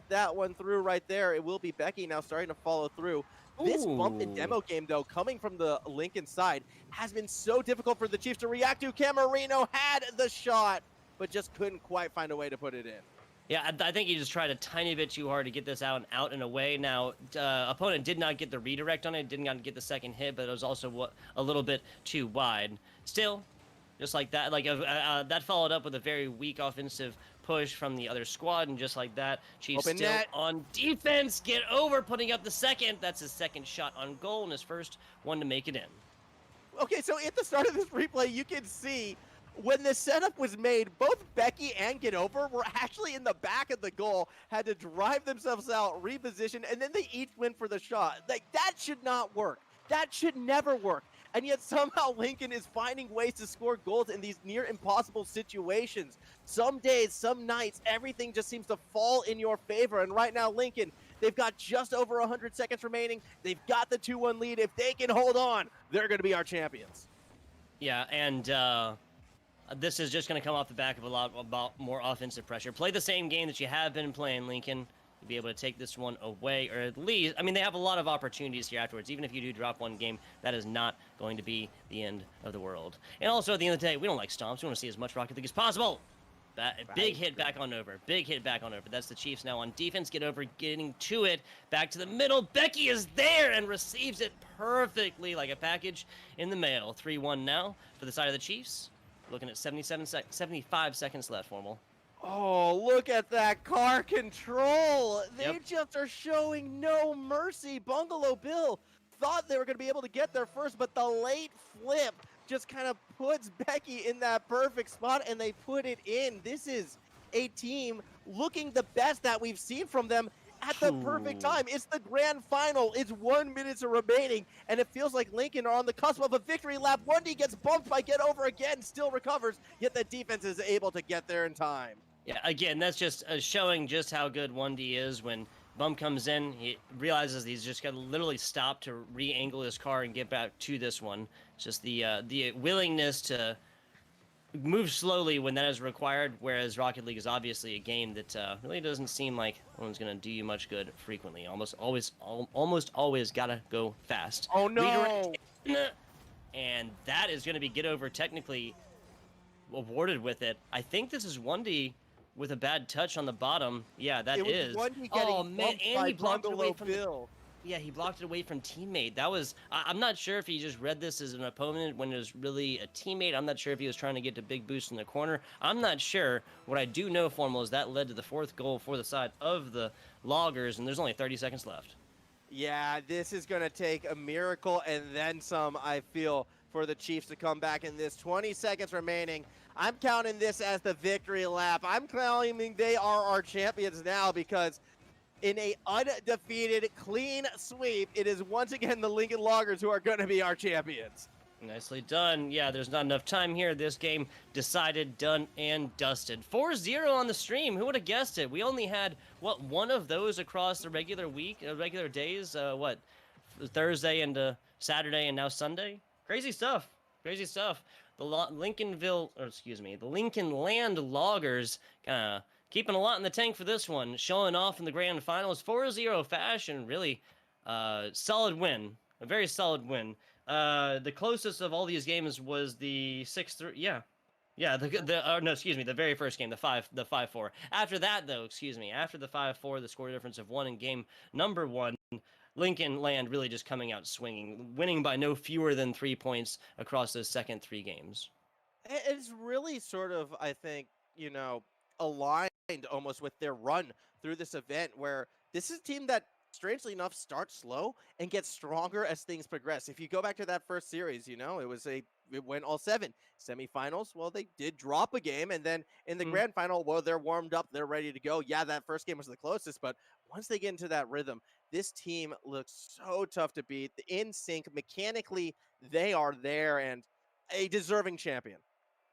that one through right there. It will be Becky now starting to follow through. This bump and demo game, though, coming from the Lincoln side, has been so difficult for the Chiefs to react to. Camarino had the shot, but just couldn't quite find a way to put it in. Yeah, I think he just tried a tiny bit too hard to get this out and away. Now, opponent did not get the redirect on it, did not get the second hit, but it was also a little bit too wide. Still, just like that, that followed up with a very weak offensive push from the other squad, and just like that, Chiefs Open still net. on defense, get over, putting up the second. That's his second shot on goal and his first one to make it in. Okay, so at the start of this replay, you can see when the setup was made, both Becky and Get Over were actually in the back of the goal, had to drive themselves out, reposition, and then they each went for the shot. Like, that should not work. That should never work. And yet somehow Lincoln is finding ways to score goals in these near impossible situations. Some days, some nights, everything just seems to fall in your favor. And right now, Lincoln, they've got just over 100 seconds remaining. They've got the 2-1 lead. If they can hold on, they're going to be our champions. Yeah, and this is just going to come off the back of a lot more offensive pressure. Play the same game that you have been playing, Lincoln. You'll be able to take this one away, or at least, I mean, they have a lot of opportunities here afterwards. Even if you do drop one game, that is not going to be the end of the world. And also, at the end of the day, we don't like stomps. We want to see as much Rocket League as possible. Big hit back on over. Big hit back on over. That's the Chiefs now on defense. Get over, getting to it. Back to the middle. Becky is there and receives it perfectly like a package in the mail. 3-1 now for the side of the Chiefs. Looking at 75 seconds left, Formal. Oh, look at that car control. They Yep. just are showing no mercy. Bungalow Bill thought they were going to be able to get there first, but the late flip just kind of puts Becky in that perfect spot, and they put it in. This is a team looking the best that we've seen from them at the perfect time. It's the grand final. It's 1 minute remaining, and it feels like Lincoln are on the cusp of a victory lap. 1D gets bumped by Get Over again, still recovers, yet the defense is able to get there in time. Yeah, again, that's just showing just how good 1D is. When Bump comes in, he realizes he's just got to literally stop to re-angle his car and get back to this one. It's just the willingness to move slowly when that is required, whereas Rocket League is obviously a game that really doesn't seem like one's going to do you much good frequently. Almost always got to go fast. Oh, no! And that is going to be Get Over technically awarded with it. I think this is 1D with a bad touch on the bottom. Yeah, that is. Oh, man, and he blocked it away from Bill. Yeah, he blocked it away from teammate. That was, I'm not sure if he just read this as an opponent when it was really a teammate. I'm not sure if he was trying to get a big boost in the corner. I'm not sure. What I do know, Formal, is that led to the fourth goal for the side of the Loggers, and there's only 30 seconds left. Yeah, this is going to take a miracle and then some, I feel, for the Chiefs to come back in this. 20 seconds remaining. I'm counting this as the victory lap. I'm claiming they are our champions now, because in a undefeated, clean sweep, it is once again the Lincoln Loggers who are going to be our champions. Nicely done. Yeah, there's not enough time here. This game decided, done, and dusted. 4-0 on the stream. Who would have guessed it? We only had, one of those across the regular week, regular days? Thursday and Saturday and now Sunday? Crazy stuff. Crazy stuff. The Lincoln Land Loggers keeping a lot in the tank for this one, showing off in the grand finals. 4-0 fashion, really solid win, a very solid win. The closest of all these games was the 6-3. The very first game, the 5-4. After that, though, after the 5-4, the score difference of 1 in game number 1. Lincoln Land really just coming out swinging, winning by no fewer than 3 points across those second 3 games. It's really sort of, I think, aligned almost with their run through this event, where this is a team that, strangely enough, starts slow and gets stronger as things progress. If you go back to that first series, it went all 7 semifinals. Well, they did drop a game, and then in the grand final, well, they're warmed up, they're ready to go. Yeah, that first game was the closest, but once they get into that rhythm, this team looks so tough to beat. In sync, mechanically, they are there and a deserving champion.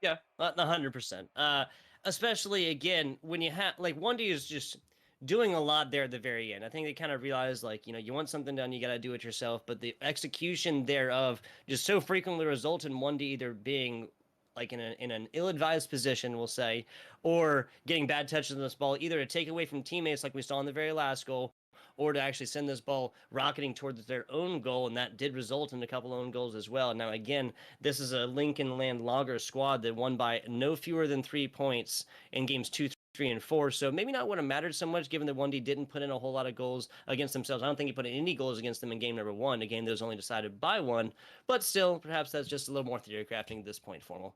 Yeah, 100%. Especially again when you have 1D is just doing a lot there at the very end. I think they kind of realized, like, you want something done, you got to do it yourself. But the execution thereof just so frequently results in 1D either being like in an ill-advised position, we'll say, or getting bad touches on this ball, either to take away from teammates like we saw in the very last goal, or to actually send this ball rocketing towards their own goal, and that did result in a couple own goals as well. Now, again, this is a Lincoln Land Logger squad that won by no fewer than 3 points in games 2, 3, and 4. So maybe not would have mattered so much, given that 1D didn't put in a whole lot of goals against themselves. I don't think he put in any goals against them in game number 1, a game that was only decided by 1. But still, perhaps that's just a little more theory crafting at this point, Formal.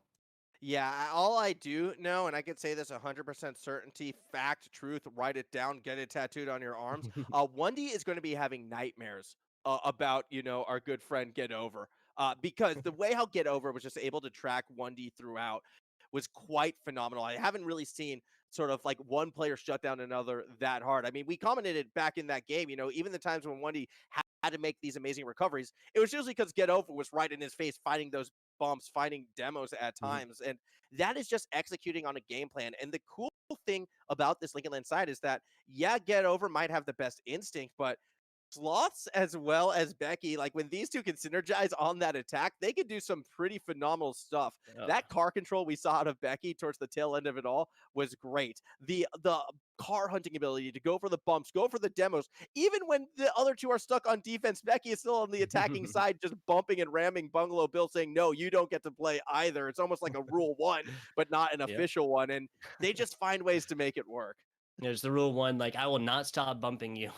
Yeah, all I do know, and I could say this 100% certainty, fact, truth, write it down, get it tattooed on your arms. 1D is going to be having nightmares about, our good friend Get Over. Because the way how Get Over was just able to track 1D throughout was quite phenomenal. I haven't really seen sort of like one player shut down another that hard. I mean, we commented back in that game, even the times when 1D had to make these amazing recoveries, it was usually because Get Over was right in his face, fighting those bumps, finding demos at times. And that is just executing on a game plan. And the cool thing about this Lincoln Land side is that, yeah, Get Over might have the best instinct, but Sloths as well as Becky, like when these two can synergize on that attack, they could do some pretty phenomenal stuff. That car control we saw out of Becky towards the tail end of it all was great. The car hunting ability to go for the bumps, go for the demos, even when the other two are stuck on defense, Becky is still on the attacking side, just bumping and ramming Bungalow Bill, saying, no, you don't get to play either. It's almost like a rule 1, but not an official one. And they just find ways to make it work. There's the rule 1, like, I will not stop bumping you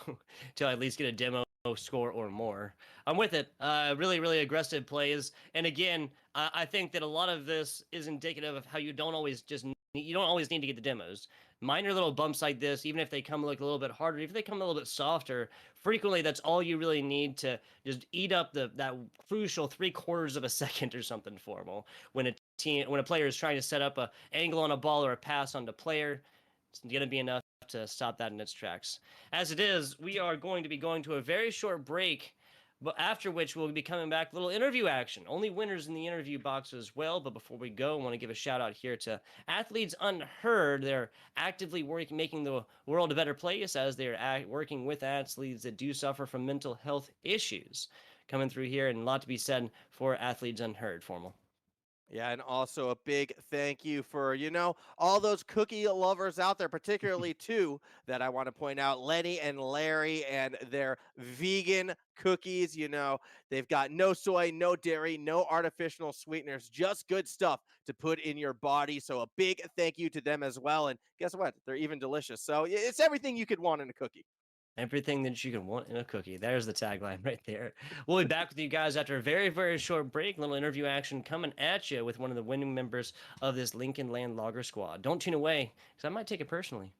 till I at least get a demo score or more. I'm with it. Really, really aggressive plays. And again, I think that a lot of this is indicative of how you don't always need to get the demos. Minor little bumps like this, even if they come like a little bit harder, if they come a little bit softer, frequently that's all you really need to just eat up that crucial 3/4 of a second or something Formal. When a player is trying to set up a angle on a ball or a pass onto player, it's going to be enough to stop that in its tracks. As it is, we are going to be going to a very short break, but after which we'll be coming back, little interview action. Only winners in the interview box as well. But before we go, I want to give a shout out here to Athletes Unheard. They're actively making the world a better place as they're working with athletes that do suffer from mental health issues. Coming through here, and a lot to be said for Athletes Unheard, Formal. Yeah, and also a big thank you for, all those cookie lovers out there, particularly two that I want to point out, Lenny and Larry and their vegan cookies. They've got no soy, no dairy, no artificial sweeteners, just good stuff to put in your body. So a big thank you to them as well. And guess what? They're even delicious. So it's everything you could want in a cookie. Everything that you can want in a cookie. There's the tagline right there. We'll be back with you guys after a very, very short break. Little interview action coming at you with one of the winning members of this Lincoln Land Logger squad. Don't tune away, because I might take it personally.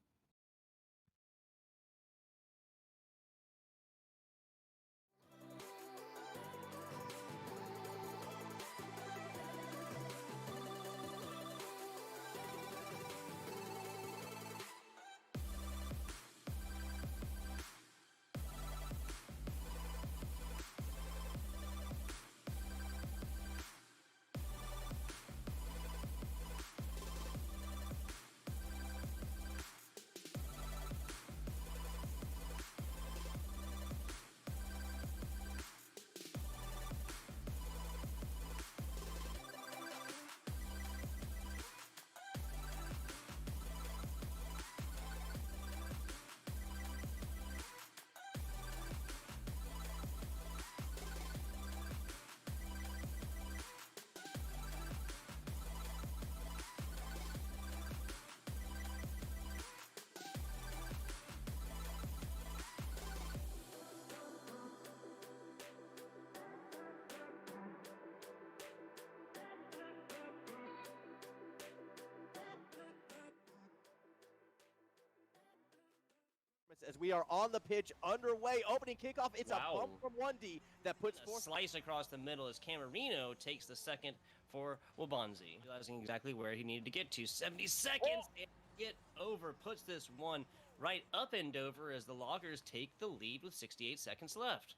As we are on the pitch underway, opening kickoff, it's a bump from 1D that puts forth a slice across the middle as Camarino takes the second for Waubonsee, realizing exactly where he needed to get to. 70 seconds and Get Over puts this one right up and over as the Loggers take the lead with 68 seconds left.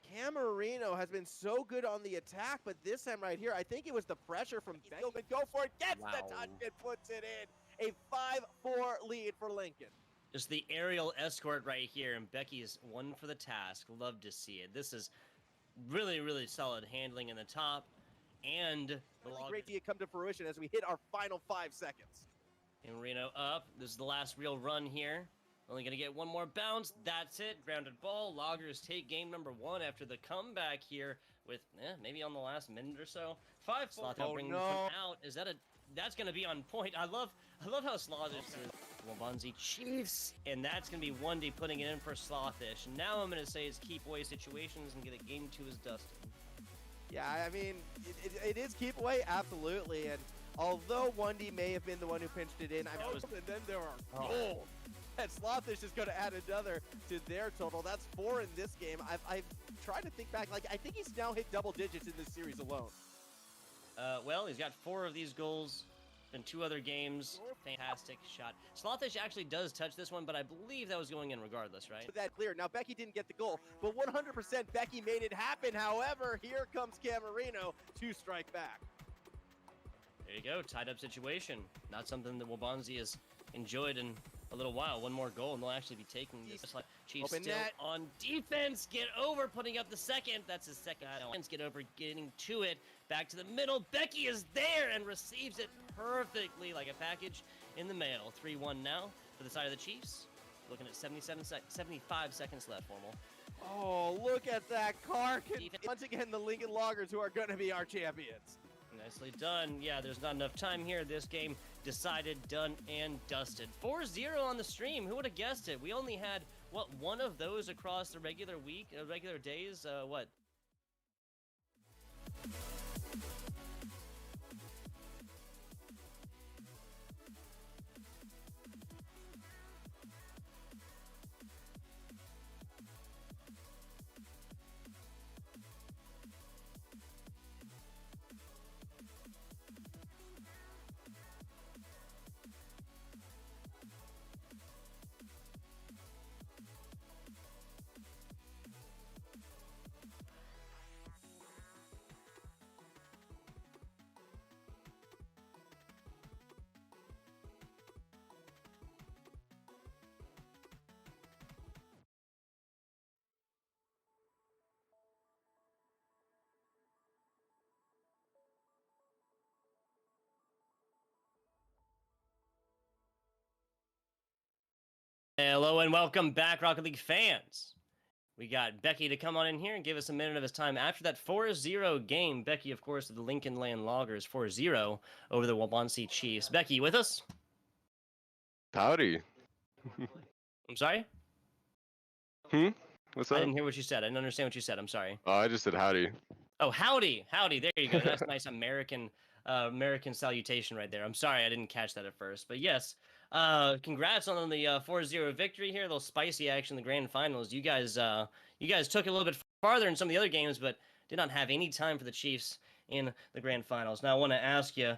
Camarino has been so good on the attack, but this time right here, I think it was the pressure from Bengals. Go for it, gets the touch and puts it in. A 5-4 lead for Lincoln. Just the aerial escort right here, and Becky is one for the task. Love to see it. This is really, really solid handling in the top, and the really great to come to fruition as we hit our final 5 seconds. And Reno up. This is the last real run here. Only going to get one more bounce. That's it. Grounded ball. Loggers take game number 1 after the comeback here with maybe on the last minute or so. 5 slot bringing them out. Is that a... That's going to be on point. I love how Slothish is Waubonsee Chiefs, and that's going to be Wendy putting it in for Slothish. Now I'm going to say it's keep away situations and get a game 2 is Dustin. Yeah, I mean, it is keep away, absolutely, and although Wendy may have been the one who pinched it in, and then there are gold. And Slothish is going to add another to their total. That's 4 in this game. I've tried to think back. Like, I think he's now hit double digits in this series alone. Well, he's got 4 of these goals in 2 other games. Fantastic shot. Slothish actually does touch this one, but I believe that was going in regardless, right? That clear. Now, Becky didn't get the goal, but 100% Becky made it happen. However, here comes Camarino to strike back. There you go. Tied up situation. Not something that Waubonsee has enjoyed in a little while. One more goal, and they'll actually be taking this. Chiefs Open still net. On defense. Get over, putting up the second. That's his second. Get over, getting to it. Back to the middle. Becky is there and receives it perfectly like a package in the mail. 3-1 now for the side of the Chiefs. Looking at 75 seconds left, Formal. Oh, look at that car. Once again, the Lincoln Loggers, who are going to be our champions. Nicely done. Yeah, there's not enough time here. This game decided, done, and dusted. 4-0 on the stream. Who would have guessed it? We only had, what, 1 of those across the regular week, regular days? What? Hello and welcome back, Rocket League fans. We got Becky to come on in here and give us a minute of his time after that 4-0 game. Becky, of course, of the Lincoln Land Loggers, 4-0 over the Waubonsee Chiefs. Becky, you with us? Howdy. I'm sorry? What's up? I didn't hear what you said. I didn't understand what you said. I'm sorry. Oh, I just said howdy. Oh, howdy. Howdy. There you go. That's nice American salutation right there. I'm sorry, I didn't catch that at first. But yes, congrats on the 4-0 victory here. A little spicy action in the grand finals. You guys took it a little bit farther in some of the other games, but did not have any time for the Chiefs in the grand finals. Now, I want to ask you,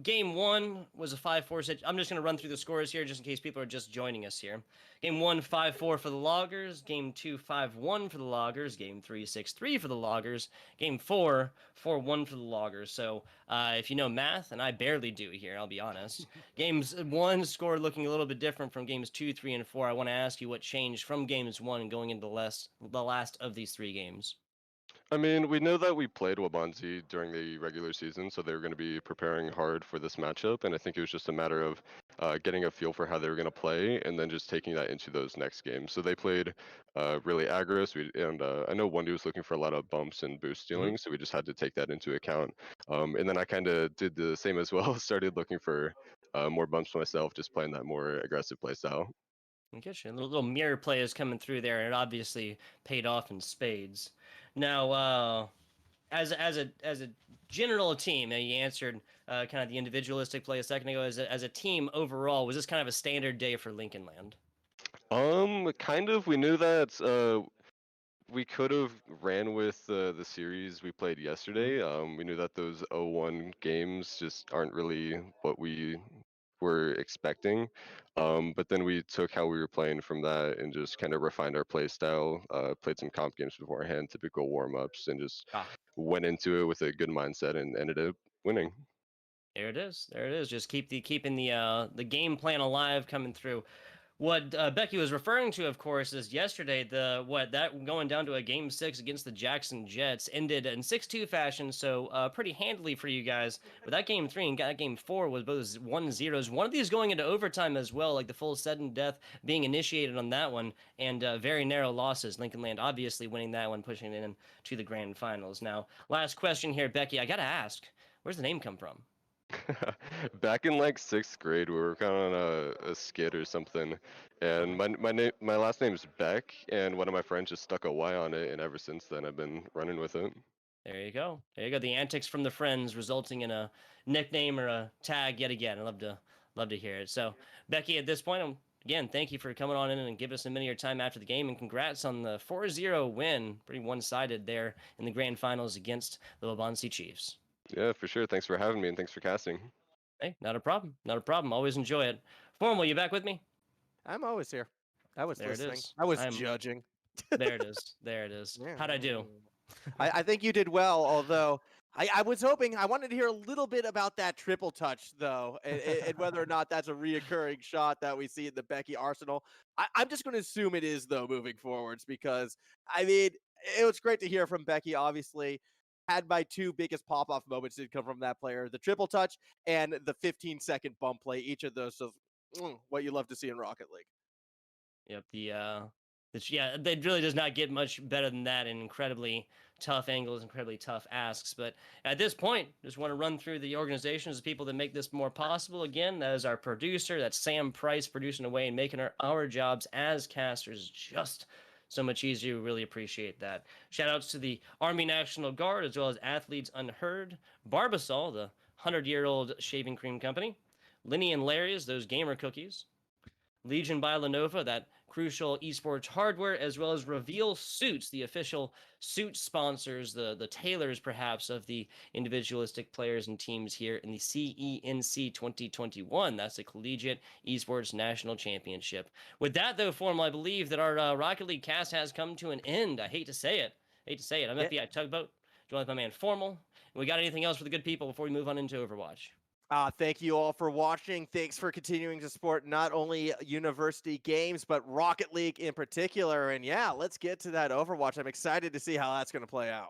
game 1 was a 5-4 situation. I'm just going to run through the scores here just in case people are just joining us here. Game 1, 5-4 for the Loggers. Game 2, 5-1 for the Loggers. Game 3, 6-3 for the Loggers. Game 4, 4-1 for the Loggers. So, if you know math, and I barely do here, I'll be honest, games 1 score looking a little bit different from games 2, 3, and 4. I want to ask you what changed from games 1 and going into the last of these 3 games. I mean, we know that we played Waubonsee during the regular season, so they were going to be preparing hard for this matchup, and I think it was just a matter of getting a feel for how they were going to play, and then just taking that into those next games. So they played really aggro, and I know Wendy was looking for a lot of bumps and boost stealing, so we just had to take that into account. And then I kind of did the same as well, started looking for more bumps myself, just playing that more aggressive play style. I get you. A little mirror play is coming through there, and it obviously paid off in spades. Now, as a general team, you answered kind of the individualistic play a second ago. As a team overall, was this kind of a standard day for Lincoln Land? Kind of. We knew that we could have ran with the series we played yesterday. We knew that those 0-1 games just aren't really what we were expecting. But then we took how we were playing from that and just kind of refined our play style, played some comp games beforehand, typical warm-ups, and just went into it with a good mindset and ended up winning. There it is. There it is. Just keeping the game plan alive coming through. What Becky was referring to, of course, is yesterday that going down to a game 6 against the Jackson Jets ended in 6-2 fashion, so pretty handily for you guys. But that game 3 and game 4 was both 1-0s. One of these going into overtime as well, like the full sudden death being initiated on that one, and very narrow losses. Lincoln Land obviously winning that one, pushing it in to the grand finals. Now, last question here, Becky. I gotta ask, where's the name come from? Back in like 6th grade, we were kind of on a skit or something, and my last name is Beck, and one of my friends just stuck a Y on it, and ever since then I've been running with it. There you go. There you go. The antics from the friends resulting in a nickname or a tag yet again. I love to hear it. So, Becky, at this point, again, thank you for coming on in and giving us a minute of your time after the game, and congrats on the 4-0 win. Pretty one-sided there in the grand finals against the Waubonsee Chiefs. Yeah, for sure. Thanks for having me, and thanks for casting. Hey, not a problem. Not a problem. Always enjoy it. Formal, you back with me? I'm always here. I was There it listening. is. I was judging. There it is. There it is. Yeah. How'd I do? I think you did well, although I was hoping, I wanted to hear a little bit about that triple touch, though, and whether or not that's a reoccurring shot that we see in the Becky arsenal. I'm just going to assume it is, though, moving forwards, because, I mean, it was great to hear from Becky, obviously. Had my two biggest pop-off moments did come from that player, the triple touch and the 15-second bump play, each of those of what you love to see in Rocket League. Yep, it really does not get much better than that in incredibly tough angles, incredibly tough asks. But at this point, just want to run through the organizations, the people that make this more possible. Again, that is our producer, that's Sam Price, producing away and making our jobs as casters just so much easier. We really appreciate that. Shout outs to the Army National Guard, as well as Athletes Unheard, Barbasol, the 100-year-old shaving cream company, Linny and Larry's, those gamer cookies, Legion by Lenovo, that crucial esports hardware, as well as Reveal Suits, the official suit sponsors, the tailors perhaps of the individualistic players and teams here in the CENC 2021. That's the Collegiate Esports National Championship. With that, though, Formal, I believe that our Rocket League cast has come to an end. I hate to say it. I'm FBI Tugboat. Joined with my man Formal. We got anything else for the good people before we move on into Overwatch? Thank you all for watching. Thanks for continuing to support not only university games, but Rocket League in particular. And yeah, let's get to that Overwatch. I'm excited to see how that's going to play out.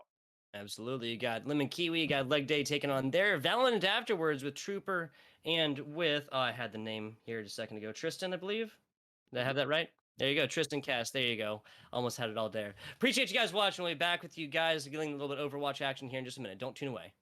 Absolutely. You got Lemon Kiwi, you got Leg Day taking on their Valorant afterwards with Trooper and with, I had the name here just a second ago, Tristan, I believe. Did I have that right? There you go, Tristan Cast. There you go. Almost had it all there. Appreciate you guys watching. We'll be back with you guys getting a little bit of Overwatch action here in just a minute. Don't tune away.